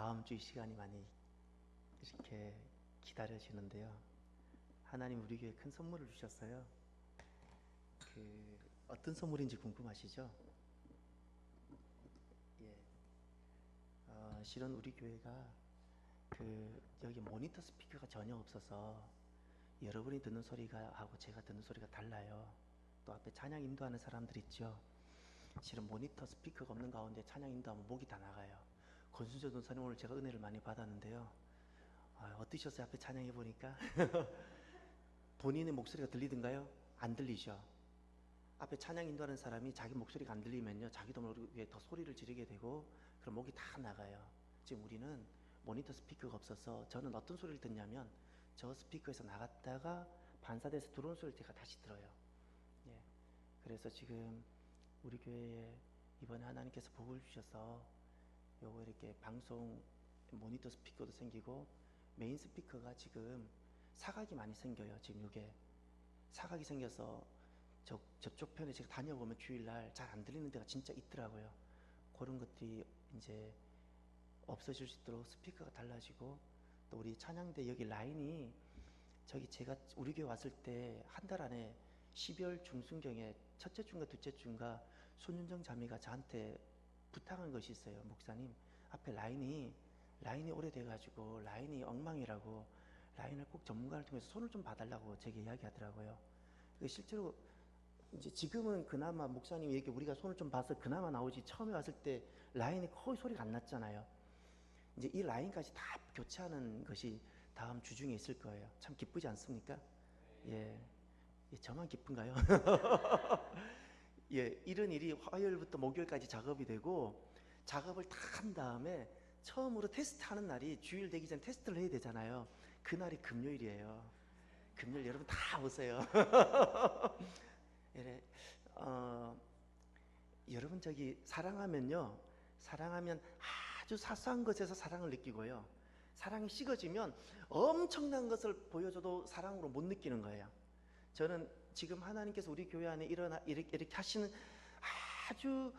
다음 주 이 시간이 많이 이렇게 기다려지는데요. 하나님 우리 교회에 큰 선물을 주셨어요. 어떤 선물인지 궁금하시죠? 예. 실은 우리 교회가 여기 모니터 스피커가 전혀 없어서 여러분이 듣는 소리가 하고 제가 듣는 소리가 달라요. 또 앞에 찬양 인도하는 사람들 있죠. 실은 모니터 스피커가 없는 가운데 찬양 인도하면 목이 다 나가요. 권순재 전사님 오늘 제가 은혜를 많이 받았는데요. 어떠셨어요? 앞에 찬양해 보니까 본인의 목소리가 들리던가요? 안 들리죠? 앞에 찬양 인도하는 사람이 자기 목소리가 안 들리면요, 자기도 모르게 더 소리를 지르게 되고 그럼 목이 다 나가요. 지금 우리는 모니터 스피커가 없어서 저는 어떤 소리를 듣냐면 저 스피커에서 나갔다가 반사돼서 들어오는 소리를 제가 다시 들어요. 예. 그래서 지금 우리 교회에 이번에 하나님께서 복을 주셔서 요거 이렇게 방송 모니터 스피커도 생기고 메인 스피커가 지금 사각이 많이 생겨요. 지금 이게 사각이 생겨서 저쪽 편에 제가 다녀보면 주일날 잘 안 들리는 데가 진짜 있더라고요. 그런 것들이 이제 없어질 수 있도록 스피커가 달라지고, 또 우리 찬양대 여기 라인이 제가 우리 교회 왔을 때 한 달 안에 12월 중순경에 첫째 주인가 둘째 주인가 손윤정 자매가 저한테 부탁한 것이 있어요. 목사님, 앞에 라인이 오래돼가지고 라인이 엉망이라고, 라인을 꼭 전문가를 통해서 손을 좀 봐달라고 제게 이야기하더라고요. 실제로 이제 지금은 그나마 목사님이 이렇게 우리가 손을 좀 봐서 그나마 나오지, 처음에 왔을 때 라인이 거의 소리가 안 났잖아요. 이제 이 라인까지 다 교체하는 것이 다음 주 중에 있을 거예요. 참 기쁘지 않습니까? 예, 저만 기쁜가요? 예, 이런 일이 화요일부터 목요일까지 작업이 되고, 작업을 다 한 다음에 처음으로 테스트하는 날이 주일 되기 전에 테스트를 해야 되잖아요. 그날이 금요일이에요. 금요일 여러분 다 오세요. 여러분 사랑하면 아주 사소한 것에서 사랑을 느끼고요, 사랑이 식어지면 엄청난 것을 보여줘도 사랑으로 못 느끼는 거예요. 저는 지금 하나님께서 우리 교회 안에 이렇게 하시는 아주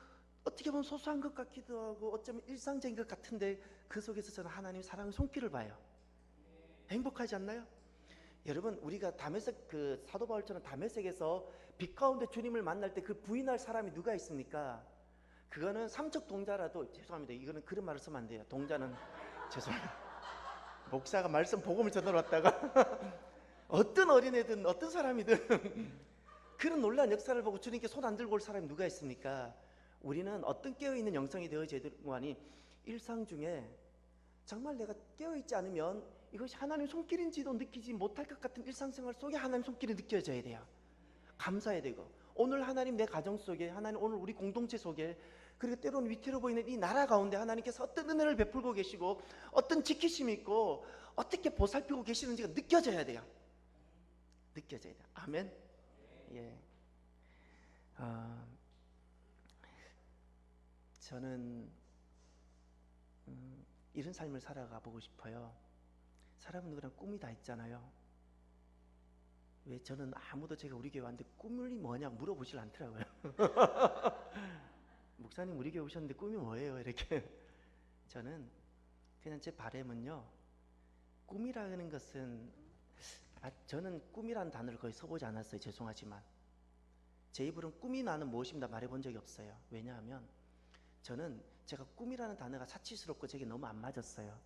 어떻게 보면 소소한 것 같기도 하고 어쩌면 일상적인 것 같은데, 그 속에서 저는 하나님 사랑의 손길을 봐요. 행복하지 않나요? 여러분, 우리가 다메섹, 사도 바울처럼 다메섹에서 빛 가운데 주님을 만날 때 그 부인할 사람이 누가 있습니까? 그거는 삼척 동자라도, 죄송합니다, 이거는 그런 말을 쓰면 안 돼요. 동자는 죄송합니다. 목사가 말씀 복음을 전하러 왔다가 어떤 어린애든 어떤 사람이든 그런 놀라운 역사를 보고 주님께 손 안 들고 올 사람이 누가 있습니까? 우리는 어떤 깨어있는 영성이 되어져야 되고 하니, 일상 중에 정말 내가 깨어있지 않으면 이것이 하나님 손길인지도 느끼지 못할 것 같은 일상생활 속에 하나님 손길이 느껴져야 돼요. 감사해야 되고, 오늘 하나님 내 가정 속에, 하나님 오늘 우리 공동체 속에, 그리고 때로는 위태로 보이는 이 나라 가운데 하나님께서 어떤 은혜를 베풀고 계시고 어떤 지키심이 있고 어떻게 보살피고 계시는지가 느껴져야 돼요. 느껴져야 돼요. 아멘. 예. 저는 이런 삶을 살아가 보고 싶어요. 사람은 누구나 꿈이 다 있잖아요. 왜 저는 아무도 제가 우리 교회 왔는데 꿈이 뭐냐 물어보질 않더라고요. 목사님 우리 교회 오셨는데 꿈이 뭐예요? 이렇게. 저는 그냥 제 바람은요, 꿈이라는 것은, 저는 꿈이라는 단어를 거의 써보지 않았어요. 죄송하지만 제 입으로는 꿈이 나는 무엇입니다 말해본 적이 없어요. 왜냐하면 저는 제가 꿈이라는 단어가 사치스럽고 제게 너무 안 맞았어요.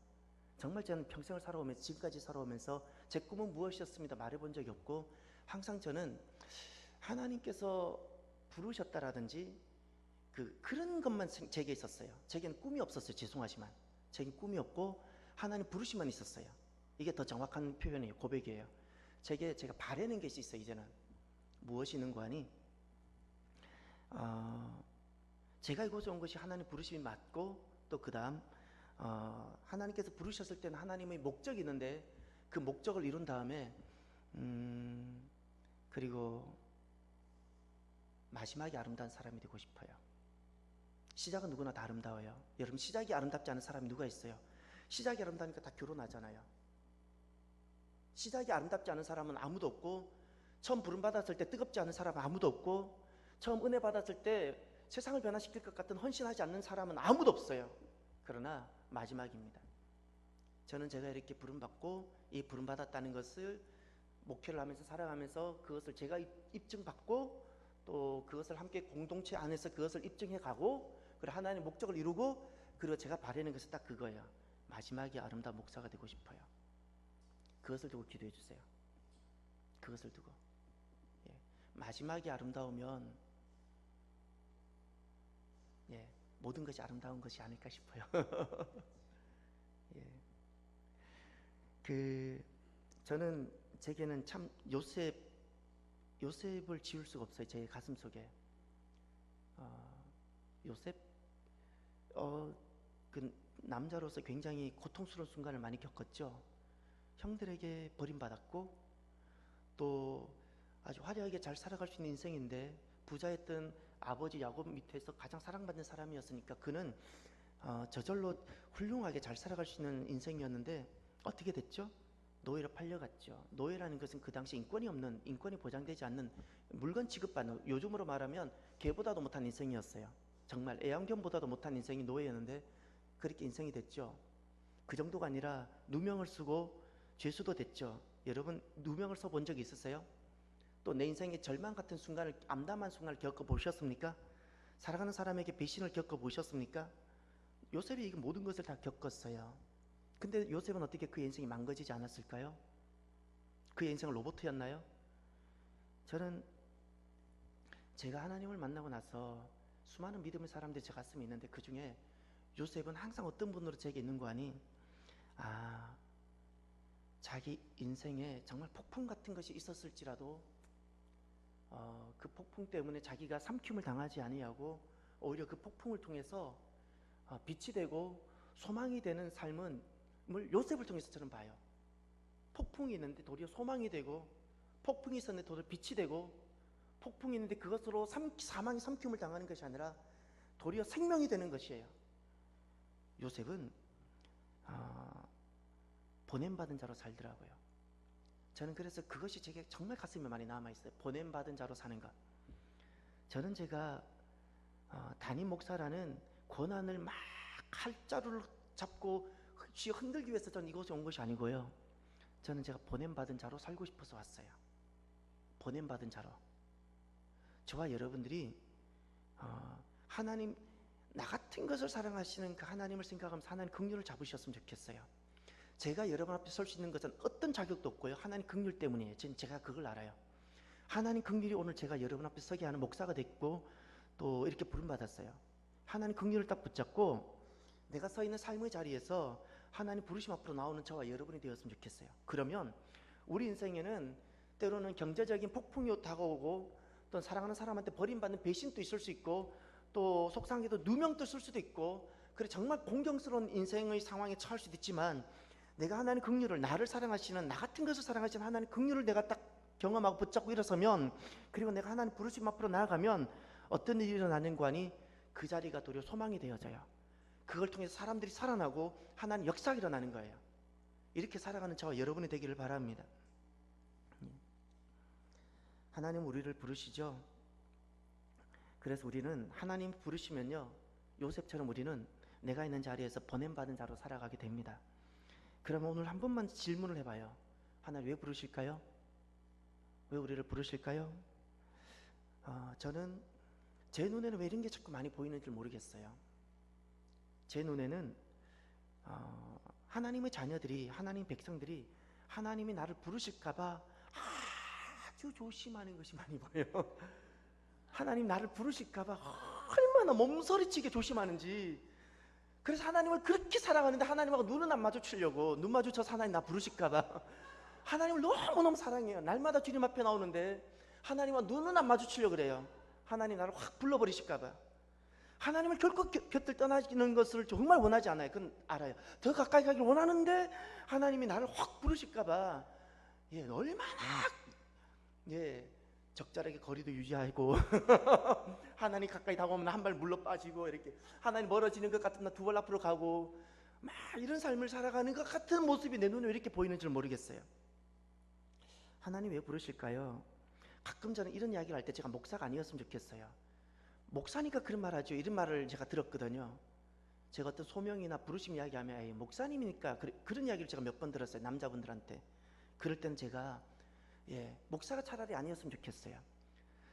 정말 저는 평생을 살아오면서, 지금까지 살아오면서 제 꿈은 무엇이었습니다 말해본 적이 없고, 항상 저는 하나님께서 부르셨다라든지 그런 것만 제게 있었어요. 제게는 꿈이 없었어요. 죄송하지만 제게 꿈이 없고 하나님 부르심만 있었어요. 이게 더 정확한 표현이에요. 고백이에요. 제가 바라는 것이 있어요. 이제는 무엇이 있는가 하니, 제가 이곳에 온 것이 하나님 부르심이 맞고, 또 그 다음 하나님께서 부르셨을 때는 하나님의 목적이 있는데 그 목적을 이룬 다음에 그리고 마지막이 아름다운 사람이 되고 싶어요. 시작은 누구나 다 아름다워요. 여러분, 시작이 아름답지 않은 사람이 누가 있어요? 시작이 아름다우니까 다 결혼하잖아요. 시작이 아름답지 않은 사람은 아무도 없고, 처음 부름 받았을 때 뜨겁지 않은 사람은 아무도 없고, 처음 은혜 받았을 때 세상을 변화시킬 것 같은 헌신하지 않는 사람은 아무도 없어요. 그러나 마지막입니다. 저는 제가 이렇게 부름받고 이 부름받았다는 것을 목표를 하면서 살아가면서 그것을 제가 입증받고 또 그것을 함께 공동체 안에서 그것을 입증해 가고 그리고 하나님의 목적을 이루고 그리고 제가 바라는 것은 딱 그거예요. 마지막에 아름다운 목사가 되고 싶어요. 그것을 두고 기도해 주세요. 그것을 두고. 예. 마지막이 아름다우면 예, 모든 것이 아름다운 것이 아닐까 싶어요. 예. 저는 제게는 참 요셉을 지울 수가 없어요. 제 가슴 속에. 요셉 그 남자로서 굉장히 고통스러운 순간을 많이 겪었죠. 형들에게 버림받았고 또 아주 화려하게 잘 살아갈 수 있는 인생인데 부자였던 아버지 야곱 밑에서 가장 사랑받는 사람이었으니까 그는 저절로 훌륭하게 잘 살아갈 수 있는 인생이었는데 어떻게 됐죠? 노예로 팔려갔죠. 노예라는 것은 그 당시 인권이 없는, 인권이 보장되지 않는 물건 취급받는, 요즘으로 말하면 개보다도 못한 인생이었어요. 정말 애완견보다도 못한 인생이 노예였는데 그렇게 인생이 됐죠. 그 정도가 아니라 누명을 쓰고 죄수도 됐죠. 여러분 누명을 써본 적이 있으세요? 또 내 인생의 절망 같은 순간을, 암담한 순간을 겪어보셨습니까? 사랑하는 사람에게 배신을 겪어보셨습니까? 요셉이 이 모든 것을 다 겪었어요. 근데 요셉은 어떻게 그 인생이 망가지지 않았을까요? 그의 인생은 로봇이었나요? 저는 제가 하나님을 만나고 나서 수많은 믿음의 사람들이 제 가슴에 있는데 그 중에 요셉은 항상 어떤 분으로 제게 있는 거 아니? 자기 인생에 정말 폭풍 같은 것이 있었을지라도 그 폭풍 때문에 자기가 삼킴을 당하지 아니하고 오히려 그 폭풍을 통해서 빛이 되고 소망이 되는 삶을 요셉을 통해서 저는 봐요. 폭풍이 있는데 도리어 소망이 되고, 폭풍이 있었는데 도리어 빛이 되고, 폭풍이 있는데 그것으로 사망의 삼킴을 당하는 것이 아니라 도리어 생명이 되는 것이에요. 요셉은 보냄받은 자로 살더라고요. 저는 그래서 그것이 제게 정말 가슴에 많이 남아있어요. 보냄받은 자로 사는 것. 저는 제가 담임 목사라는 권한을 막 칼자루를 잡고 쥐어 흔들기 위해서 저는 이곳에 온 것이 아니고요. 저는 제가 보냄받은 자로 살고 싶어서 왔어요. 보냄받은 자로. 저와 여러분들이 하나님, 나 같은 것을 사랑하시는 그 하나님을 생각하면서 하나님 긍휼을 잡으셨으면 좋겠어요. 제가 여러분 앞에 설 수 있는 것은 어떤 자격도 없고요. 하나님 긍휼 때문이에요. 제가 그걸 알아요. 하나님 긍휼이 오늘 제가 여러분 앞에 서게 하는 목사가 됐고 또 이렇게 부름받았어요. 하나님 긍휼을 딱 붙잡고 내가 서 있는 삶의 자리에서 하나님 부르심 앞으로 나오는 저와 여러분이 되었으면 좋겠어요. 그러면 우리 인생에는 때로는 경제적인 폭풍이 다가오고 또 사랑하는 사람한테 버림받는 배신도 있을 수 있고 또 속상해도 누명도 쓸 수도 있고 그래 정말 공경스러운 인생의 상황에 처할 수도 있지만 내가 하나님 긍휼을, 나를 사랑하시는, 나 같은 것을 사랑하시는 하나님 긍휼을 내가 딱 경험하고 붙잡고 일어서면, 그리고 내가 하나님 부르심 앞으로 나아가면 어떤 일이 일어나는 거 아니? 그 자리가 도리어 소망이 되어져요. 그걸 통해서 사람들이 살아나고 하나님 역사가 일어나는 거예요. 이렇게 살아가는 저와 여러분이 되기를 바랍니다. 하나님 우리를 부르시죠. 그래서 우리는 하나님 부르시면요, 요셉처럼 우리는 내가 있는 자리에서 보냄받은 자로 살아가게 됩니다. 그러면 오늘 한 번만 질문을 해봐요. 하나님 왜 부르실까요? 왜 우리를 부르실까요? 저는 제 눈에는 왜 이런 게 자꾸 많이 보이는지 모르겠어요. 제 눈에는 하나님의 자녀들이, 하나님 백성들이 하나님이 나를 부르실까봐 아주 조심하는 것이 많이 보여요. 하나님 나를 부르실까봐 얼마나 몸서리치게 조심하는지. 그래서 하나님을 그렇게 사랑하는데 하나님하고 눈은 안 마주치려고, 눈 마주쳐서 하나님 나 부르실까봐 하나님을 너무너무 사랑해요. 날마다 주님 앞에 나오는데 하나님과 눈은 안 마주치려고 그래요. 하나님 나를 확 불러버리실까봐. 하나님을 결코 곁을 떠나는 것을 정말 원하지 않아요. 그건 알아요. 더 가까이 가길 원하는데 하나님이 나를 확 부르실까봐 얼마나 적절하게 거리도 유지하고 하나님 가까이 다가오면 한 발 물러 빠지고 이렇게 하나님 멀어지는 것 같으면 두 발 앞으로 가고 막 이런 삶을 살아가는 것 같은 모습이 내 눈에 왜 이렇게 보이는 줄 모르겠어요. 하나님 왜 부르실까요? 가끔 저는 이런 이야기를 할 때 제가 목사가 아니었으면 좋겠어요. 목사니까 그런 말 하죠. 이런 말을 제가 들었거든요. 제가 어떤 소명이나 부르심 이야기하면 에이, 목사님이니까 그런 이야기를 제가 몇 번 들었어요. 남자분들한테. 그럴 때는 제가 목사가 차라리 아니었으면 좋겠어요.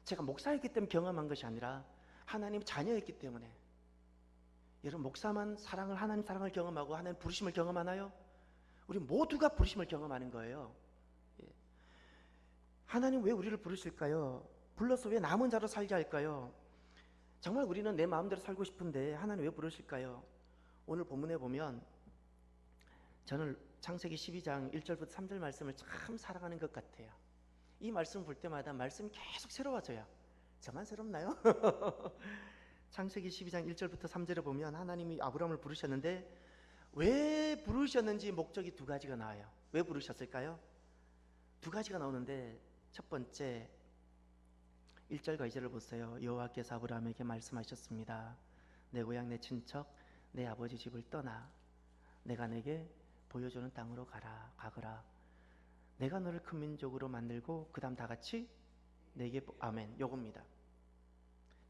제가 목사였기 때문에 경험한 것이 아니라 하나님 자녀였기 때문에. 여러분, 목사만 하나님 사랑을 경험하고 하나님 부르심을 경험하나요? 우리 모두가 부르심을 경험하는 거예요. 하나님 왜 우리를 부르실까요? 불러서 왜 남은 자로 살게 할까요? 정말 우리는 내 마음대로 살고 싶은데 하나님 왜 부르실까요? 오늘 본문에 보면 저는 창세기 12장 1절부터 3절 말씀을 참 사랑하는 것 같아요. 이 말씀 볼 때마다 말씀이 계속 새로워져요. 저만 새롭나요? 창세기 12장 1절부터 3절에 보면 하나님이 아브라함을 부르셨는데 왜 부르셨는지 목적이 두 가지가 나와요. 왜 부르셨을까요? 두 가지가 나오는데 첫 번째 1절과 2절을 보세요. 여호와께서 아브라함에게 말씀하셨습니다. 내 고향 내 친척 내 아버지 집을 떠나 내가 내게 보여주는 땅으로 가거라. 내가 너를 큰 민족으로 만들고 그 다음 다 같이 내게 아멘. 요겁니다.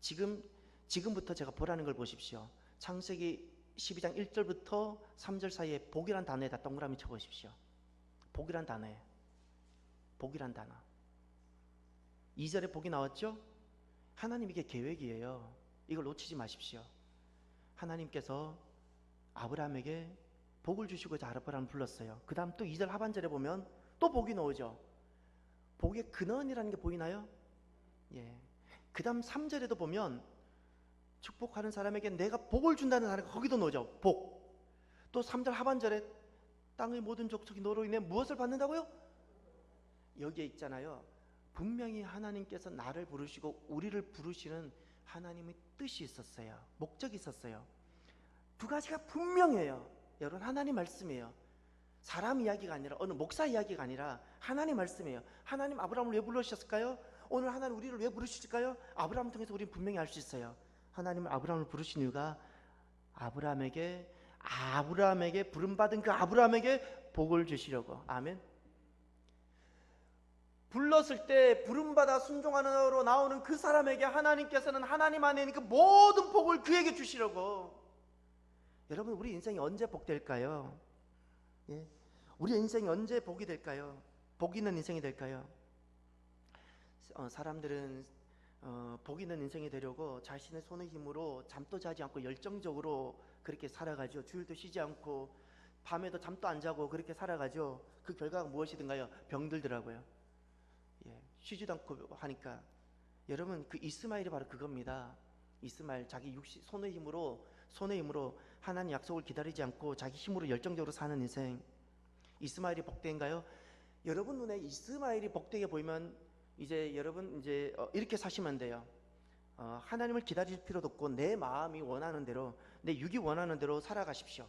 지금부터 제가 보라는 걸 보십시오. 창세기 12장 1절부터 3절 사이에 복이란 단어에다 동그라미 쳐보십시오. 복이란 단어에 복이란 단어. 2절에 복이 나왔죠? 하나님 이게 계획이에요. 이걸 놓치지 마십시오. 하나님께서 아브라함에게 복을 주시고자 아브라함을 불렀어요. 그 다음 또 2절 하반절에 보면 또 복이 나오죠. 복의 근원이라는 게 보이나요? 그 다음 3절에도 보면 축복하는 사람에게 내가 복을 준다는 단어가 거기도 나오죠. 복. 또 3절 하반절에 땅의 모든 족속이 너로 인해 무엇을 받는다고요? 여기에 있잖아요. 분명히 하나님께서 나를 부르시고 우리를 부르시는 하나님의 뜻이 있었어요. 목적이 있었어요. 두 가지가 분명해요. 여러분, 하나님 말씀이에요. 사람 이야기가 아니라 어느 목사 이야기가 아니라 하나님 말씀이에요. 하나님 아브라함을 왜 부르셨을까요? 오늘 하나님 우리를 왜 부르실까요? 아브라함을 통해서 우리는 분명히 알 수 있어요. 하나님은 아브라함을 부르신 이유가 아브라함에게 부름받은 그 아브라함에게 복을 주시려고. 아멘. 불렀을 때 부름받아 순종하는으로 나오는 그 사람에게 하나님께서는 하나님 안에 있는 그 모든 복을 그에게 주시려고. 여러분, 우리 인생이 언제 복될까요? 우리 인생이 언제 복이 될까요? 복 있는 인생이 될까요? 사람들은 복 있는 인생이 되려고 자신의 손의 힘으로 잠도 자지 않고 열정적으로 그렇게 살아가죠. 주일도 쉬지 않고 밤에도 잠도 안 자고 그렇게 살아가죠. 그 결과가 무엇이든가요? 병들더라고요. 쉬지도 않고 하니까. 여러분, 그 이스마엘이 바로 그겁니다. 이스마엘, 자기 손의 힘으로 하나님 약속을 기다리지 않고 자기 힘으로 열정적으로 사는 인생. 이스마엘이 복된가요? 여러분 눈에 이스마엘이 복되게 보이면 여러분 이렇게 사시면 돼요. 하나님을 기다릴 필요도 없고 내 마음이 원하는 대로, 내 육이 원하는 대로 살아가십시오.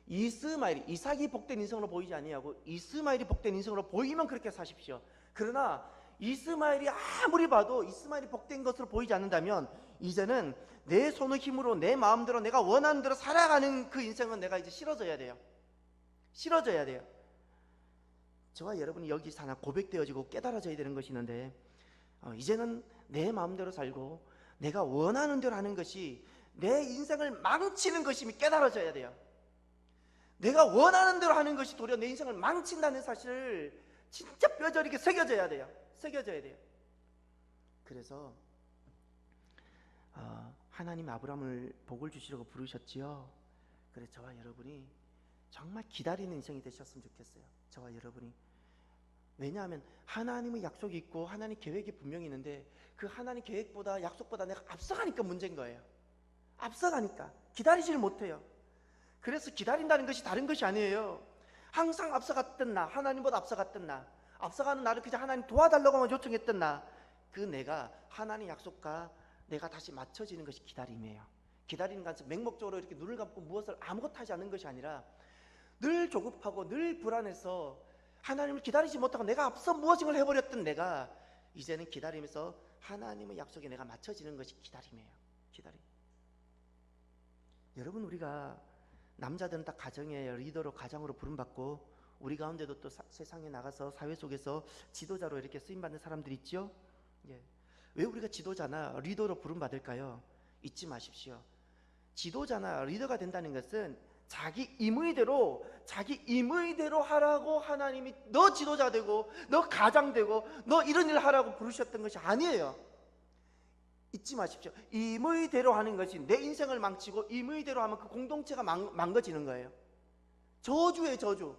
이삭이 복된 인생으로 보이지 아니하고 이스마엘이 복된 인생으로 보이면 그렇게 사십시오. 그러나 이스마엘이 아무리 봐도 이스마엘이 복된 것으로 보이지 않는다면 이제는 내 손의 힘으로 내 마음대로 내가 원하는 대로 살아가는 그 인생은 내가 이제 싫어져야 돼요. 저와 여러분이 여기서 하나 고백되어지고 깨달아져야 되는 것이 있는데, 이제는 내 마음대로 살고 내가 원하는 대로 하는 것이 내 인생을 망치는 것임이 깨달아져야 돼요. 내가 원하는 대로 하는 것이 도리어 내 인생을 망친다는 사실을 진짜 뼈저리게 새겨져야 돼요. 그래서 하나님 아브라함을 복을 주시려고 부르셨지요. 그래서 저와 여러분이 정말 기다리는 인생이 되셨으면 좋겠어요. 저와 여러분이. 왜냐하면 하나님의 약속이 있고 하나님 계획이 분명히 있는데 그 하나님 계획보다 약속보다 내가 앞서가니까 문제인 거예요. 앞서가니까 기다리지를 못해요. 그래서 기다린다는 것이 다른 것이 아니에요. 항상 앞서갔던 나, 하나님보다 앞서갔던 나, 앞서가는 나를 그냥 하나님 도와달라고만 요청했던 나, 그 내가 하나님 약속과 내가 다시 맞춰지는 것이 기다림이에요. 기다리는 것은 맹목적으로 이렇게 눈을 감고 무엇을 아무것도 하지 않는 것이 아니라 늘 조급하고 늘 불안해서 하나님을 기다리지 못하고 내가 앞서 무엇인가를 해버렸던 내가 이제는 기다리면서 하나님의 약속에 내가 맞춰지는 것이 기다림이에요. 기다림. 여러분, 우리가 남자들은 다 가정의 리더로, 가장으로 부름받고 우리 가운데도 또 세상에 나가서 사회 속에서 지도자로 이렇게 쓰임받는 사람들이 있죠. 왜 우리가 지도자나 리더로 부름받을까요? 잊지 마십시오. 지도자나 리더가 된다는 것은 자기 임의대로 하라고 하나님이 너 지도자 되고 너 가장 되고 너 이런 일 하라고 부르셨던 것이 아니에요. 잊지 마십시오. 임의대로 하는 것이 내 인생을 망치고 임의대로 하면 그 공동체가 망가지는 거예요. 저주예요, 저주.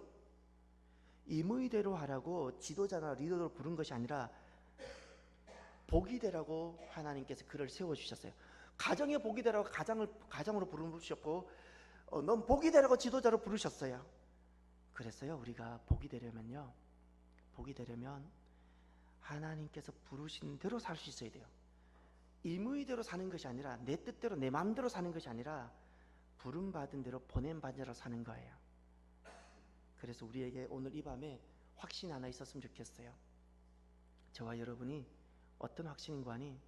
임의대로 하라고 지도자나 리더를 부른 것이 아니라 복이 되라고 하나님께서 그를 세워주셨어요. 가정의 복이 되라고 가장으로 부르셨고, 넌 복이 되라고 지도자로 부르셨어요. 그랬어요. 우리가 복이 되려면 하나님께서 부르신 대로 살 수 있어야 돼요. 임의대로 사는 것이 아니라 내 뜻대로 내 마음대로 사는 것이 아니라 부름받은 대로 보냄받은 대로 사는 거예요. 그래서 우리에게 오늘 이 밤에 확신이 하나 있었으면 좋겠어요. 저와 여러분이 어떤 확신인가 하니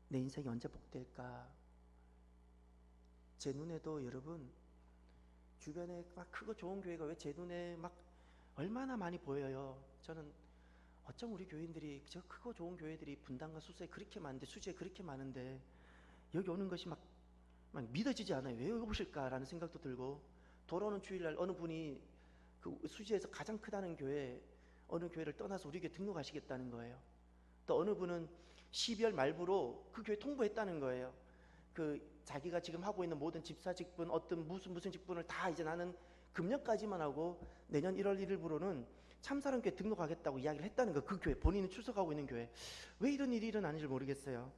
내 인생이 언제 복될까? 제 눈에도 여러분 주변에 막 크고 좋은 교회가 왜 제 눈에 막 얼마나 많이 보여요. 저는 어쩜 우리 교인들이 저 크고 좋은 교회들이 분당과 수서에 그렇게 많은데 수지에 그렇게 많은데 여기 오는 것이 막 믿어지지 않아요. 왜 여기 오실까라는 생각도 들고, 돌아오는 주일날 어느 분이 그 수지에서 가장 크다는 교회 어느 교회를 떠나서 우리 교회 등록하시겠다는 거예요. 또 어느 분은 12월 말부로 그 교회 통보했다는 거예요. 그 자기가 지금 하고 있는 모든 집사 직분 어떤 무슨 직분을 다 이제 나는 금년까지만 하고 내년 1월 1일부로는 참사랑교회 등록하겠다고 이야기를 했다는 거예요. 그 교회, 본인이 출석하고 있는 교회. 왜 이런 일이 일어나는지 모르겠어요.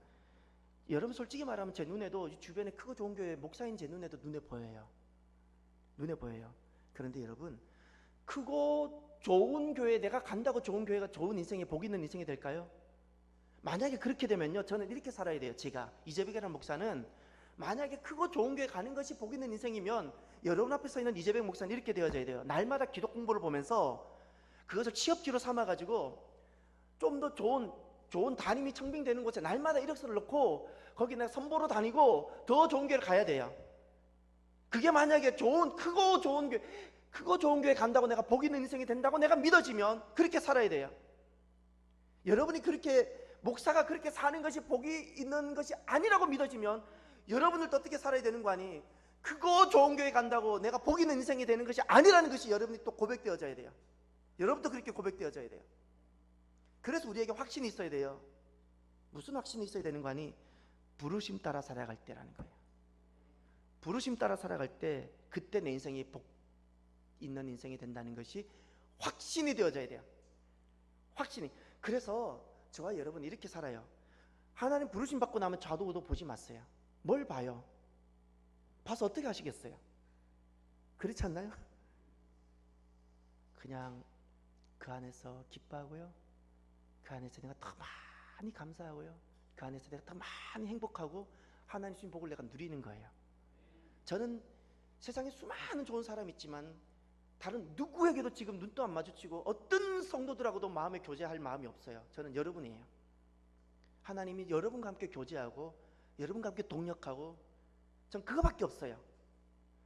여러분 솔직히 말하면 제 눈에도 주변에 크고 좋은 교회 목사인 제 눈에도 눈에 보여요. 그런데 여러분, 크고 좋은 교회 내가 간다고 좋은 교회가 좋은 인생에 복 있는 인생이 될까요? 만약에 그렇게 되면요, 저는 이렇게 살아야 돼요. 제가 이재백이라는 목사는 만약에 크고 좋은 교회 가는 것이 복 있는 인생이면 여러분 앞에 서 있는 이재백 목사는 이렇게 되어져야 돼요. 날마다 기독 공부를 보면서 그것을 취업지로 삼아가지고 좀 더 좋은 담임이 청빙되는 곳에 날마다 이력서를 넣고 거기 내가 선보러 다니고 더 좋은 교회를 가야 돼요. 그게 만약에 크고 좋은 교회 간다고 내가 복 있는 인생이 된다고 내가 믿어지면 그렇게 살아야 돼요. 여러분이 그렇게 목사가 그렇게 사는 것이 복이 있는 것이 아니라고 믿어지면 여러분들도 어떻게 살아야 되는 거 아니? 크고 좋은 교회 간다고 내가 복 있는 인생이 되는 것이 아니라는 것이 여러분이 또 고백되어져야 돼요. 여러분도 그렇게 고백되어져야 돼요. 그래서 우리에게 확신이 있어야 돼요. 무슨 확신이 있어야 되는 거 아니? 부르심 따라 살아갈 때라는 거예요. 부르심 따라 살아갈 때 그때 내 인생이 복 있는 인생이 된다는 것이 확신이 되어져야 돼요. 확신이. 그래서 저와 여러분이 이렇게 살아요. 하나님 부르심 받고 나면 좌도우도 보지 마세요. 뭘 봐요? 봐서 어떻게 하시겠어요? 그렇지 않나요? 그냥 그 안에서 기뻐하고요, 그 안에서 내가 더 많이 감사하고요, 그 안에서 내가 더 많이 행복하고 하나님 주신 복을 내가 누리는 거예요. 저는 세상에 수많은 좋은 사람이 있지만 다른 누구에게도 지금 눈도 안 마주치고 어떤 성도들하고도 마음에 교제할 마음이 없어요. 저는 여러분이에요. 하나님이 여러분과 함께 교제하고 여러분과 함께 동역하고, 전 그거밖에 없어요.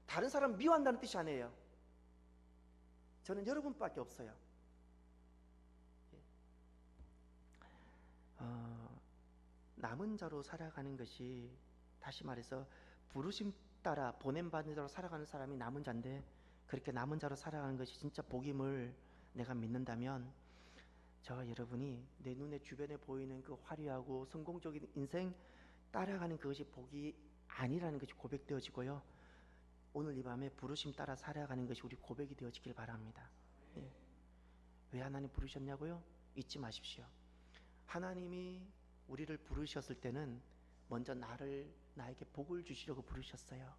다른 사람 미워한다는 뜻이 아니에요. 저는 여러분밖에 없어요. 남은 자로 살아가는 것이, 다시 말해서 부르심 따라 보냄받은 자로 살아가는 사람이 남은 자인데, 그렇게 남은 자로 살아가는 것이 진짜 복임을 내가 믿는다면 저와 여러분이 내 눈에 주변에 보이는 그 화려하고 성공적인 인생 따라가는 그것이 복이 아니라는 것이 고백되어지고요, 오늘 이 밤에 부르심 따라 살아가는 것이 우리 고백이 되어지길 바랍니다. 예. 왜 하나님 부르셨냐고요? 잊지 마십시오. 하나님이 우리를 부르셨을 때는 먼저 나에게 복을 주시려고 부르셨어요.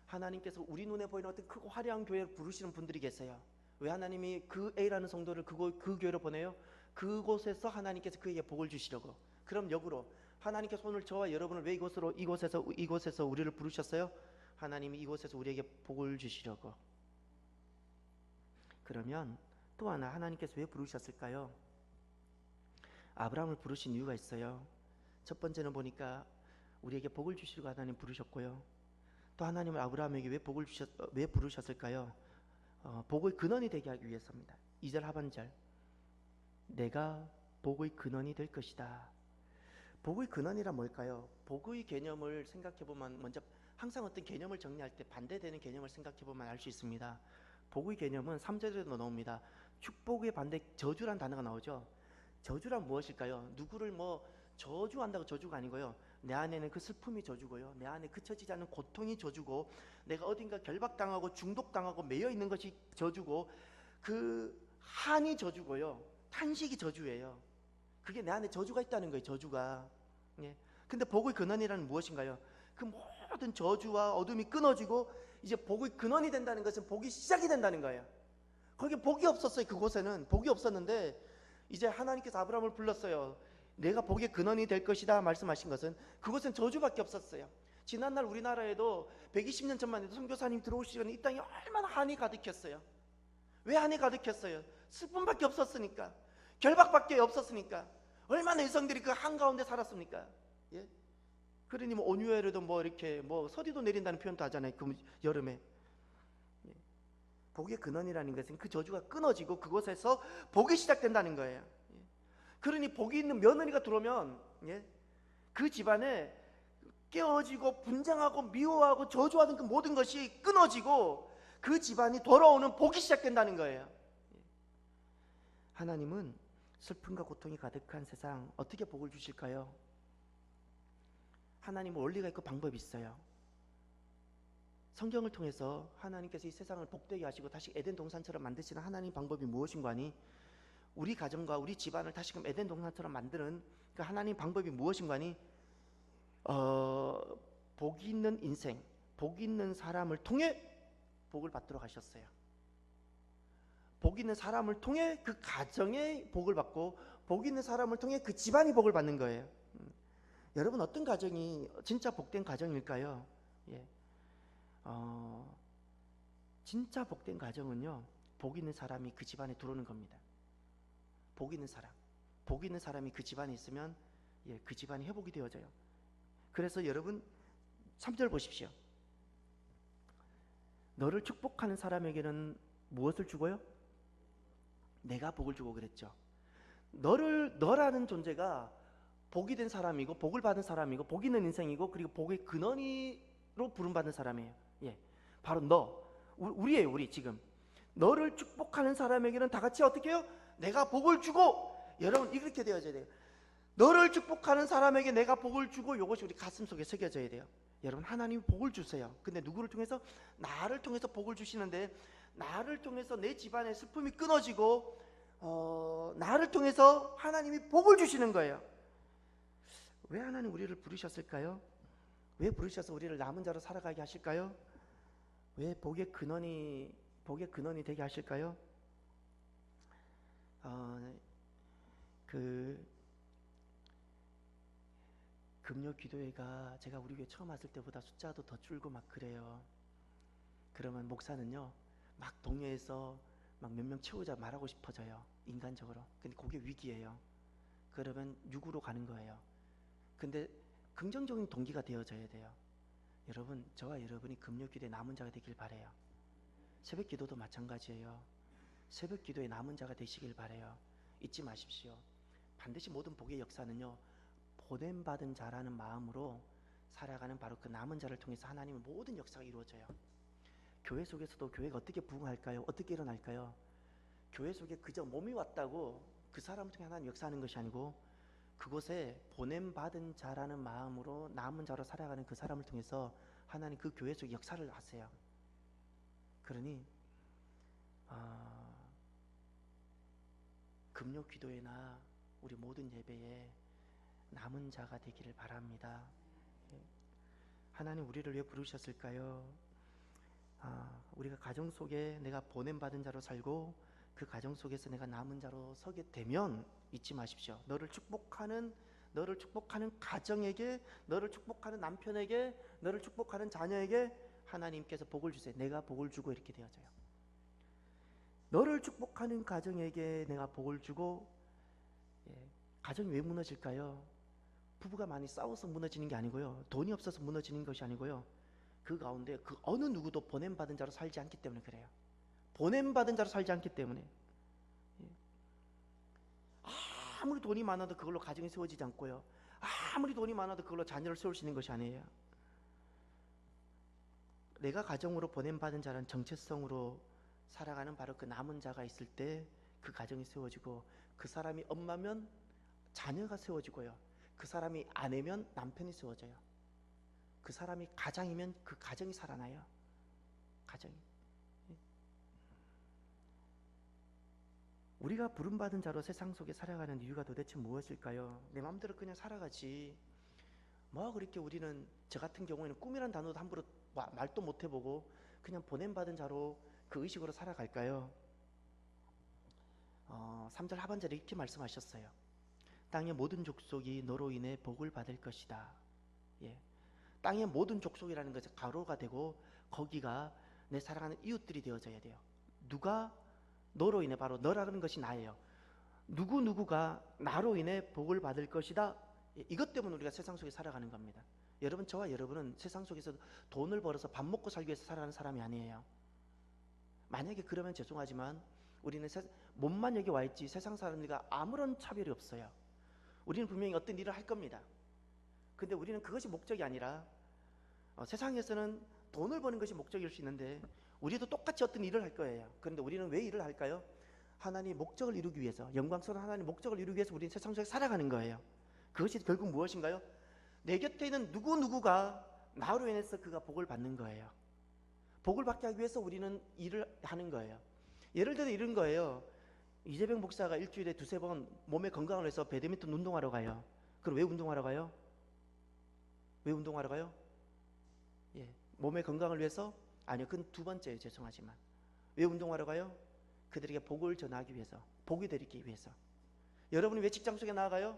하나님께서 우리 눈에 보이는 어떤 크고 화려한 교회를 부르시는 분들이 계세요. 왜 하나님이 그 A라는 성도를 그 교회로 보내요? 그곳에서 하나님께서 그에게 복을 주시려고. 그럼 역으로 하나님께서 오늘 저와 여러분을 왜 이곳에서 우리를 부르셨어요? 하나님이 이곳에서 우리에게 복을 주시려고. 그러면 또 하나, 하나님께서 왜 부르셨을까요? 아브라함을 부르신 이유가 있어요. 첫 번째는 보니까 우리에게 복을 주시려고 하나님 부르셨고요, 또 하나님은 아브라함에게 왜 부르셨을까요? 복의 근원이 되게 하기 위해서입니다. 2절 하반절, 내가 복의 근원이 될 것이다. 복의 근원이란 뭘까요? 복의 개념을 생각해 보면 먼저 항상 어떤 개념을 정리할 때 반대되는 개념을 생각해 보면 알 수 있습니다. 복의 개념은 3절에도 나옵니다. 축복의 반대 저주란 단어가 나오죠. 저주란 무엇일까요? 누구를 뭐 저주한다고 저주가 아니고요. 내 안에는 그 슬픔이 저주고요. 내 안에 그쳐지지 않는 고통이 저주고, 내가 어딘가 결박당하고 중독당하고 매여 있는 것이 저주고, 그 한이 저주고요. 탄식이 저주예요. 그게 내 안에 저주가 있다는 거예요. 저주가. 예. 근데 복의 근원이란 무엇인가요? 그 모든 저주와 어둠이 끊어지고 이제 복의 근원이 된다는 것은 복이 시작이 된다는 거예요. 거기 복이 없었어요. 그곳에는 복이 없었는데 이제 하나님께서 아브라함을 불렀어요. 내가 복의 근원이 될 것이다 말씀하신 것은 그곳은 저주밖에 없었어요. 지난날 우리나라에도 120년 전만 해도 선교사님 들어오시기 전에 이 땅에 얼마나 한이 가득했어요. 왜 한이 가득했어요? 슬픔밖에 없었으니까, 결박밖에 없었으니까. 얼마나 여성들이 그 한가운데 살았습니까? 예? 그러니 뭐 온유에도 뭐 이렇게 뭐 서리도 내린다는 표현도 하잖아요. 그 여름에. 예. 복의 근원이라는 것은 그 저주가 끊어지고 그곳에서 복이 시작된다는 거예요. 예. 그러니 복이 있는 며느리가 들어오면, 예? 그 집안에 깨어지고 분쟁하고 미워하고 저주하던 그 모든 것이 끊어지고 그 집안이 돌아오는 복이 시작된다는 거예요. 하나님은 슬픔과 고통이 가득한 세상 어떻게 복을 주실까요? 하나님은 원리가 있고 방법이 있어요. 성경을 통해서 하나님께서 이 세상을 복되게 하시고 다시 에덴 동산처럼 만드시는 하나님 방법이 무엇인가 하니, 우리 가정과 우리 집안을 다시금 에덴 동산처럼 만드는 그 하나님 방법이 무엇인가 하니, 복이 있는 인생, 복이 있는 사람을 통해 복을 받도록 하셨어요. 복이 있는 사람을 통해 그 가정의 복을 받고, 복이 있는 사람을 통해 그 집안이 복을 받는 거예요. 여러분, 어떤 가정이 진짜 복된 가정일까요? 예. 진짜 복된 가정은요, 복 있는 사람이 그 집안에 들어오는 겁니다. 복 있는 사람, 복 있는 사람이 그 집안에 있으면, 예, 그 집안이 회복이 되어져요. 그래서 여러분 3절 보십시오. 너를 축복하는 사람에게는 무엇을 주고요? 내가 복을 주고 그랬죠. 너라는 존재가 복이 된 사람이고, 복을 받은 사람이고, 복 있는 인생이고, 그리고 복의 근원으로 부름받은 사람이에요. 예, 바로 너, 우리예요. 우리 지금 너를 축복하는 사람에게는 다 같이 어떻게 해요? 내가 복을 주고. 여러분, 이렇게 되어져야 돼요. 너를 축복하는 사람에게 내가 복을 주고. 이것이 우리 가슴 속에 새겨져야 돼요. 여러분, 하나님이 복을 주세요. 근데 누구를 통해서? 나를 통해서 복을 주시는데, 나를 통해서 내 집안의 슬픔이 끊어지고, 나를 통해서 하나님이 복을 주시는 거예요. 왜 하나님 우리를 부르셨을까요? 왜 부르셔서 우리를 남은 자로 살아가게 하실까요? 왜 복의 근원이 되게 하실까요? 그 금요 기도회가 제가 우리 교회 처음 왔을 때보다 숫자도 더 줄고 막 그래요. 그러면 목사는요, 막 동료에서 막 몇 명 채우자 말하고 싶어져요. 인간적으로. 근데 그게 위기예요. 그러면 육으로 가는 거예요. 근데 긍정적인 동기가 되어져야 돼요. 여러분, 저와 여러분이 금요 기도에 남은 자가 되길 바래요. 새벽 기도도 마찬가지예요. 새벽 기도에 남은 자가 되시길 바래요. 잊지 마십시오. 반드시 모든 복의 역사는요, 보냄받은 자라는 마음으로 살아가는 바로 그 남은 자를 통해서 하나님의 모든 역사가 이루어져요. 교회 속에서도 교회가 어떻게 부흥할까요? 어떻게 일어날까요? 교회 속에 그저 몸이 왔다고 그 사람을 통해 하나님 역사하는 것이 아니고, 그곳에 보냄받은 자라는 마음으로 남은 자로 살아가는 그 사람을 통해서 하나님 그 교회 속에 역사를 하세요. 그러니 금요 기도회나 우리 모든 예배에 남은 자가 되기를 바랍니다. 하나님 우리를 왜 부르셨을까요? 우리가 가정 속에 내가 보냄받은 자로 살고 그 가정 속에서 내가 남은 자로 서게 되면, 잊지 마십시오. 너를 축복하는 가정에게, 너를 축복하는 남편에게, 너를 축복하는 자녀에게 하나님께서 복을 주세요. 내가 복을 주고. 이렇게 되어져요. 너를 축복하는 가정에게 내가 복을 주고. 가정이 왜 무너질까요? 부부가 많이 싸워서 무너지는 게 아니고요, 돈이 없어서 무너지는 것이 아니고요, 그 가운데 그 어느 누구도 보냄받은 자로 살지 않기 때문에 그래요. 보냄받은 자로 살지 않기 때문에. 아무리 돈이 많아도 그걸로 가정이 세워지지 않고요, 아무리 돈이 많아도 그걸로 자녀를 세울 수 있는 것이 아니에요. 내가 가정으로 보냄받은 자는 정체성으로 살아가는 바로 그 남은 자가 있을 때 그 가정이 세워지고, 그 사람이 엄마면 자녀가 세워지고요, 그 사람이 아내면 남편이 세워져요, 그 사람이 가장이면 그 가정이 살아나요. 가정이. 우리가 부름받은 자로 세상 속에 살아가는 이유가 도대체 무엇일까요? 내 마음대로 그냥 살아가지, 뭐 그렇게 우리는, 저 같은 경우에는 꿈이란 단어도 함부로 말도 못 해보고 그냥 보냄받은 자로 그 의식으로 살아갈까요? 3절 하반절에 이렇게 말씀하셨어요. 땅의 모든 족속이 너로 인해 복을 받을 것이다. 예. 땅의 모든 족속이라는 것이 가로가 되고, 거기가 내 사랑하는 이웃들이 되어져야 돼요. 누가 너로 인해, 바로 너라는 것이 나예요. 누구누구가 나로 인해 복을 받을 것이다. 예. 이것 때문에 우리가 세상 속에 살아가는 겁니다. 여러분, 저와 여러분은 세상 속에서 돈을 벌어서 밥 먹고 살기 위해서 살아가는 사람이 아니에요. 만약에 그러면 죄송하지만 우리는 몸만 여기 와 있지 세상 사람들과 아무런 차별이 없어요. 우리는 분명히 어떤 일을 할 겁니다. 근데 우리는 그것이 목적이 아니라, 세상에서는 돈을 버는 것이 목적일 수 있는데 우리도 똑같이 어떤 일을 할 거예요. 그런데 우리는 왜 일을 할까요? 하나님의 목적을 이루기 위해서, 영광스러운 하나님의 목적을 이루기 위해서 우리는 세상 속에 살아가는 거예요. 그것이 결국 무엇인가요? 내 곁에 있는 누구누구가 나로 인해서 그가 복을 받는 거예요. 복을 받게 하기 위해서 우리는 일을 하는 거예요. 예를 들어 이런 거예요. 이재병 목사가 일주일에 2-3번 몸의 건강을 위해서 배드민턴 운동하러 가요. 그럼 왜 운동하러 가요? 왜 운동하러 가요? 예, 몸의 건강을 위해서? 아니요, 그건 두 번째예요. 죄송하지만 왜 운동하러 가요? 그들에게 복을 전하기 위해서, 복이 되기 위해서. 여러분이 왜 직장 속에 나아가요?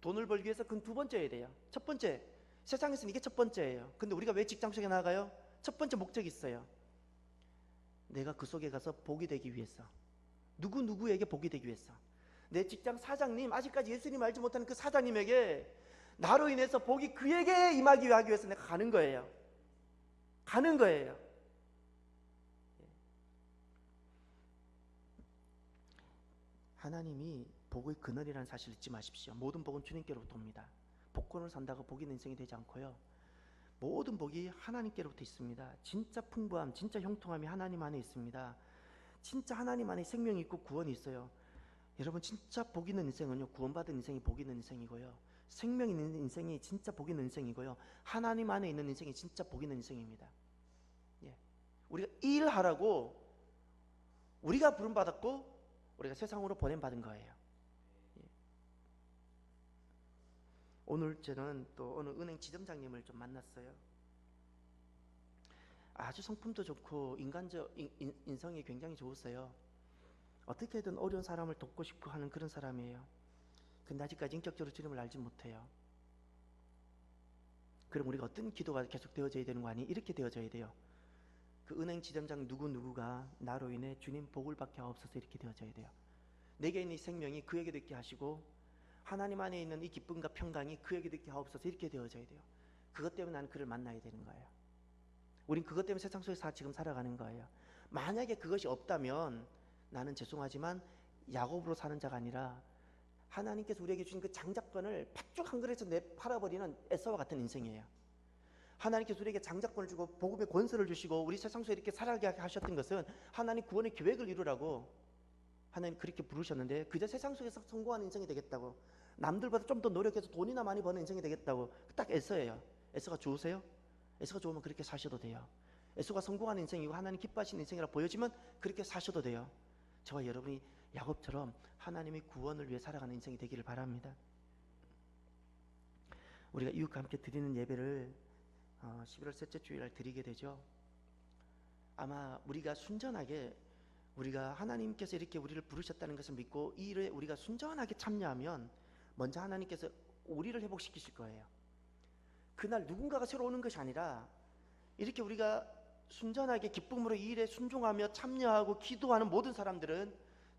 돈을 벌기 위해서. 그건 두 번째여야 돼요. 첫 번째, 세상에서는 이게 첫 번째예요. 근데 우리가 왜 직장 속에 나아가요? 첫 번째 목적이 있어요. 내가 그 속에 가서 복이 되기 위해서, 누구누구에게 복이 되기 위해서. 내 직장 사장님, 아직까지 예수님 알지 못하는 그 사장님에게 나로 인해서 복이 그에게 임하기 위해서 내가 가는 거예요. 가는 거예요. 하나님이 복의 근원이라는 사실을 잊지 마십시오. 모든 복은 주님께로부터 옵니다. 복권을 산다고 복이 있는 인생이 되지 않고요, 모든 복이 하나님께로부터 있습니다. 진짜 풍부함, 진짜 형통함이 하나님 안에 있습니다. 진짜 하나님 안에 생명이 있고 구원이 있어요. 여러분, 진짜 복 있는 인생은요, 구원받은 인생이 복 있는 인생이고요, 생명 있는 인생이 진짜 복 있는 인생이고요, 하나님 안에 있는 인생이 진짜 복 있는 인생입니다. 예. 우리가 일하라고 우리가 부름받았고 우리가 세상으로 보냄받은 거예요. 예. 오늘 저는 또 어느 은행 지점장님을 좀 만났어요. 아주 성품도 좋고 인간적 인성이 굉장히 좋으세요. 어떻게든 어려운 사람을 돕고 싶고 하는 그런 사람이에요. 근데 아직까지 인격적으로 주님을 알지 못해요. 그럼 우리가 어떤 기도가 계속 되어져야 되는 거 아니? 이렇게 되어져야 돼요. 그 은행 지점장 누구누구가 나로 인해 주님 복을 받게 하옵소서, 이렇게 되어져야 돼요. 내게 있는 이 생명이 그에게도 있게 하시고, 하나님 안에 있는 이 기쁨과 평강이 그에게도 있게 하옵소서, 이렇게 되어져야 돼요. 그것 때문에 나는 그를 만나야 되는 거예요. 우린 그것 때문에 세상 속에서 지금 살아가는 거예요. 만약에 그것이 없다면 나는 죄송하지만 야곱으로 사는 자가 아니라 하나님께서 우리에게 주신 그 장자권을 팥죽 한 그릇에서 팔아버리는 에서와 같은 인생이에요. 하나님께서 우리에게 장자권을 주고 복음의 권세를 주시고 우리 세상 속에 이렇게 살아가게 하셨던 것은 하나님 구원의 계획을 이루라고 하나님 그렇게 부르셨는데, 그저 세상 속에서 성공하는 인생이 되겠다고, 남들보다 좀 더 노력해서 돈이나 많이 버는 인생이 되겠다고, 딱 에서예요. 에서가 좋으세요? 에서가 좋으면 그렇게 사셔도 돼요. 에서가 성공하는 인생이고 하나님 기뻐하시는 인생이라 보여지면 그렇게 사셔도 돼요. 저와 여러분이 야곱처럼 하나님의 구원을 위해 살아가는 인생이 되기를 바랍니다. 우리가 이웃과 함께 드리는 예배를 11월 셋째 주일날 드리게 되죠. 아마 우리가 순전하게, 우리가 하나님께서 이렇게 우리를 부르셨다는 것을 믿고 이 일에 우리가 순전하게 참여하면 먼저 하나님께서 우리를 회복시키실 거예요. 그날 누군가가 새로 오는 것이 아니라 이렇게 우리가 순전하게 기쁨으로 이 일에 순종하며 참여하고 기도하는 모든 사람들은,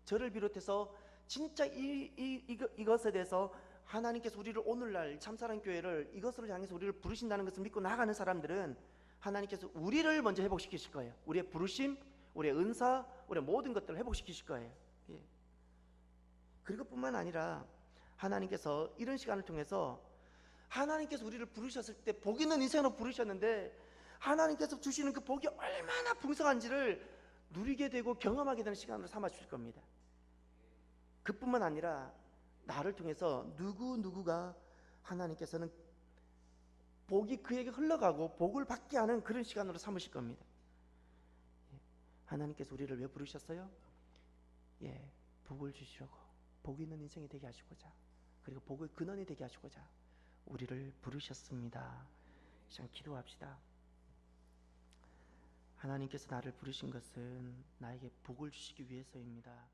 저를 비롯해서 진짜 이것에 대해서 하나님께서 우리를 오늘날 참사랑 교회를 이것으로 향해서 우리를 부르신다는 것을 믿고 나가는 사람들은 하나님께서 우리를 먼저 회복시키실 거예요. 우리의 부르심, 우리의 은사, 우리의 모든 것들을 회복시키실 거예요. 그리고 뿐만 아니라 하나님께서 이런 시간을 통해서 하나님께서 우리를 부르셨을 때 복 있는 인생으로 부르셨는데 하나님께서 주시는 그 복이 얼마나 풍성한지를 누리게 되고 경험하게 되는 시간으로 삼아 주실 겁니다. 그뿐만 아니라 나를 통해서 누구가 하나님께서는 복이 그에게 흘러가고 복을 받게 하는 그런 시간으로 삼으실 겁니다. 하나님께서 우리를 왜 부르셨어요? 복을 주시려고, 복 있는 인생이 되게 하시고자, 그리고 복의 근원이 되게 하시고자 우리를 부르셨습니다. 시간 기도합시다. 하나님께서 나를 부르신 것은 나에게 복을 주시기 위해서입니다.